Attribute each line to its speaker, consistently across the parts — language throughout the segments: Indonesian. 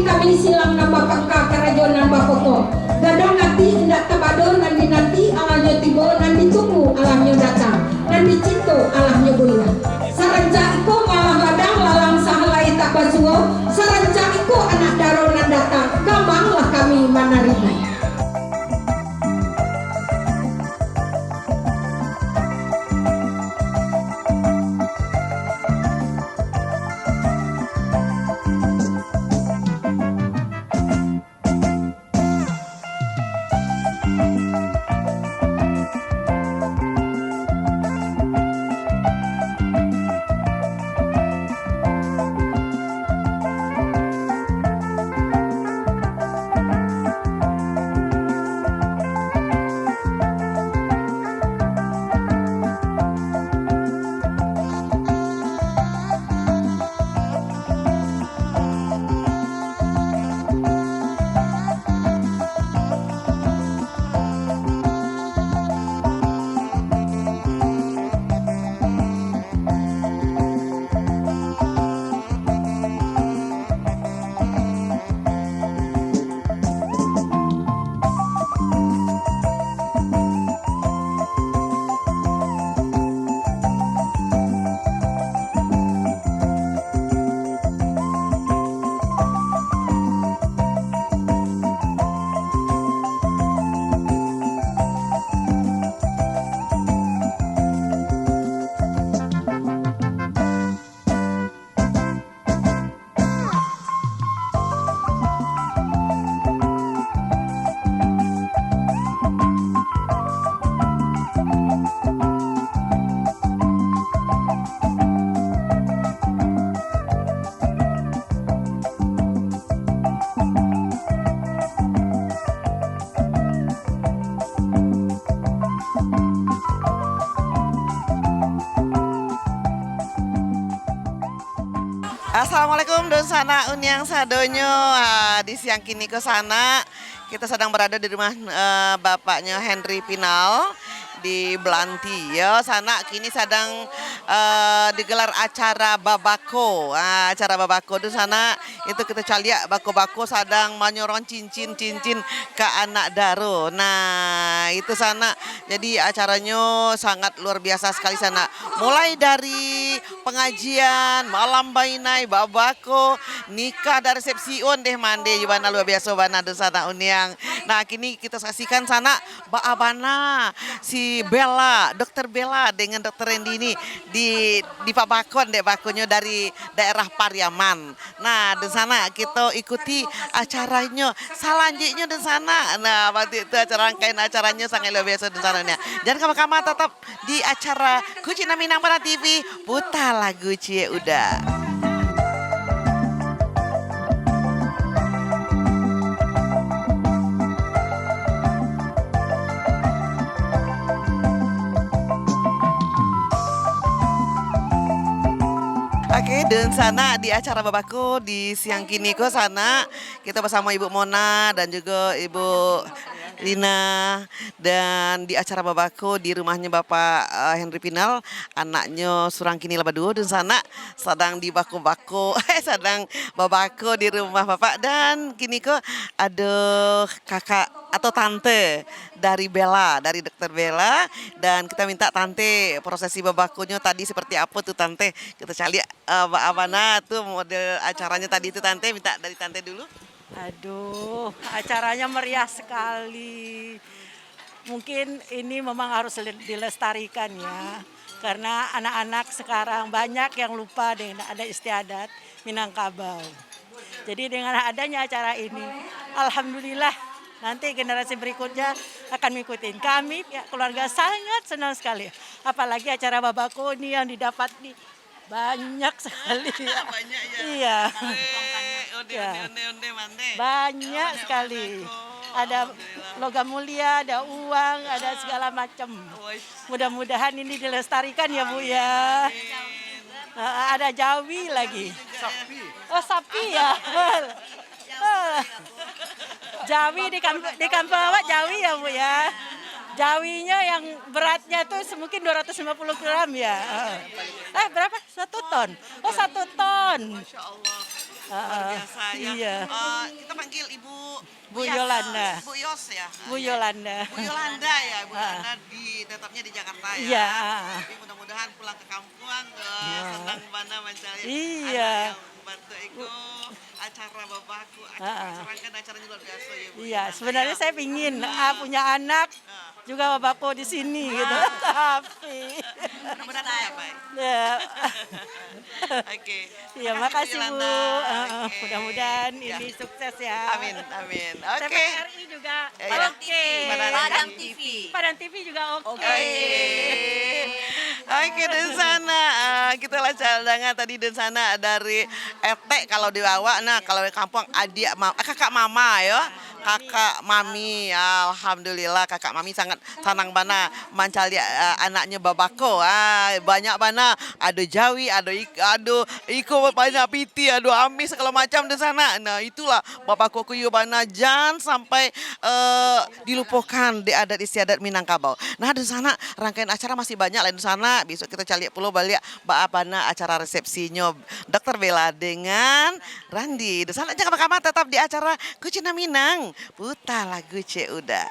Speaker 1: kami silang na bapak ka karajonan bakoto. Gadang nanti hendak tabado nanti alahnya tibo nanti tunggu alahnya datang nanti cinto alahnya bulan. Saranca iko malah ladang lalang sahalai tak basuo. Saranca iko anak daro nan datang gampanglah kami manarina.
Speaker 2: Assalamualaikum don sana unyang sadonyo. Di siang kini ke sana kita sedang berada di rumah bapaknya Henry Pinal di Belanti ya. Sana kini sedang digelar acara babako. Acara babako di sana itu kita calia bako-bako sedang menyorong cincin-cincin ke anak daro. Nah, itu sana. Jadi acaranya sangat luar biasa sekali sana. Mulai dari pengajian, malam bainai, babako, nikah dan resepsi on deh mande jibana luar biasa bana di sana unyang. Nah, kini kita saksikan sana Abana si Bella, dokter Bella dengan dokter Randy ini di Pabakon dek bakonya dari daerah Pariaman. Nah, di sana kita ikuti acaranya selanjutnya di sana. Nah, waktu itu acara rangkaian acaranya sangat luar biasa di sana. Jangan kama-kama tetap di acara Kucina Minang Para TV, putar lagu Cie Udah. Oke, dan sana di acara babako di siang kini ke sana kita bersama Ibu Mona dan juga Ibu Lina, dan di acara babako di rumahnya Bapak Henry Pinal, anaknya Surangkini Labadu, dan sana sedang di bako-bako, sedang babako di rumah Bapak, dan kini ke ada kakak atau tante dari Bella, dari dokter Bella, dan kita minta tante prosesi babakonya tadi seperti apa tuh tante, kita cari Mbak Abana tuh model acaranya tadi itu tante, minta dari tante dulu.
Speaker 3: Aduh, acaranya meriah sekali. Mungkin ini memang harus dilestarikan ya. Karena anak-anak sekarang banyak yang lupa dengan ada istiadat Minangkabau. Jadi dengan adanya acara ini, alhamdulillah nanti generasi berikutnya akan mengikuti. Kami ya, keluarga sangat senang sekali. Apalagi acara babako ini yang didapat di banyak sekali.
Speaker 2: Banyak ya.
Speaker 3: Iya.
Speaker 2: Ya.
Speaker 3: Banyak sekali. Ada logam mulia, ada uang, ada segala macam. Mudah-mudahan ini dilestarikan ya Bu ya. Ada jawi lagi.
Speaker 4: Sapi.
Speaker 3: Oh sapi ya. Jawi di kampung awak jawi ya Bu ya. Jawinya yang beratnya tuh mungkin 250 gram ya. Berapa? 1 ton. Oh 1 ton.
Speaker 2: Masya Allah. Luar biasa ya.
Speaker 3: Iya.
Speaker 2: Kita panggil Ibu
Speaker 3: Bu Yolanda.
Speaker 2: Bu Yos ya.
Speaker 3: Bu Yolanda.
Speaker 2: Bu Yolanda ya, Bu Yolanda tetapnya di Jakarta ya.
Speaker 3: Iya.
Speaker 2: Tapi mudah-mudahan pulang ke kampung senang mana mencari
Speaker 3: Iya.
Speaker 2: anak yang membantu Eko acara bapakku, kan acaranya luar biasa ya Bu.
Speaker 3: Iya, sebenarnya saya pingin punya anak juga bapakku di sini gitu. Tapi
Speaker 2: Mudah-mudahan tercapai.
Speaker 3: ya,
Speaker 2: Oke.
Speaker 3: ya makasih Bu.
Speaker 2: Yolanda. Oke.
Speaker 3: Mudah-mudahan
Speaker 2: Ya.
Speaker 3: ini sukses ya.
Speaker 2: Amin, amin. Oke.
Speaker 3: TVRI juga
Speaker 2: Iya.
Speaker 3: oke.
Speaker 2: Padang
Speaker 4: TV.
Speaker 3: Padang TV juga oke.
Speaker 2: Oke, dan sana kita lah cadangan tadi dan sana dari RT kalau dibawa. Nah, kalau di kampung adik kakak mama ya. Kakak mami, alhamdulillah kakak mami sangat senang bana mancali anaknya babako. Banyak bana, ada Jawi, ada Iko banyak piti, ada Amis segala macam di sana. Nah, itulah babako kuyu bana jangan sampai dilupakan di adat istiadat Minangkabau. Nah, di sana rangkaian acara masih banyak lain di sana. Besok kita cari pulau balik bana acara resepsinya Dokter Bella dengan Randi. Di sana jangan kapan tetap di acara Kucina Minang. Putar lagu Cek Uda.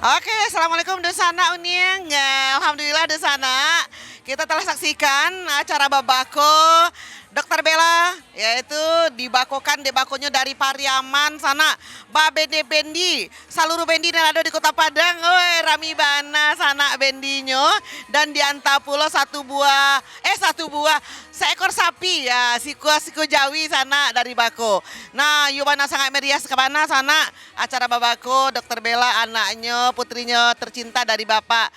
Speaker 2: Oke, assalamualaikum Desana Unyeng. Alhamdulillah Desana, kita telah saksikan acara babako Dokter Bella, yaitu dibakokan debakonya dari Pariaman sana, Babede Bendi, seluruh bendi yang ada di Kota Padang, rami bana sana bendinya, dan diantar pula satu buah seekor sapi ya, siku Jawi sana dari bako. Nah, Yubana sangat meriah sekabana sana acara babako Dokter Bella anaknya putrinya tercinta dari Bapak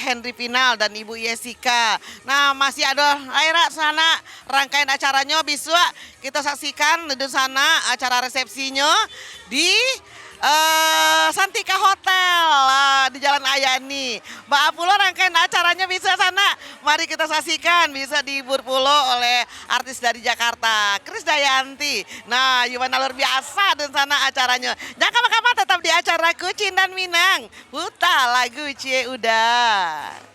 Speaker 2: Henry Pinal dan Ibu Yesika. Nah, masih ada aira sana rangkaian acaranya bisa kita saksikan di sana acara resepsinya di Santika Hotel di Jalan Ayani. Mbak Pulo rangkaian acaranya bisa sana. Mari kita saksikan bisa dihibur pulo oleh artis dari Jakarta, Krisdayanti. Nah, gimana luar biasa dan sana acaranya. Jangan kapan-kapan tetap di acara Kucing dan Minang. Putar lagu Cie Udah.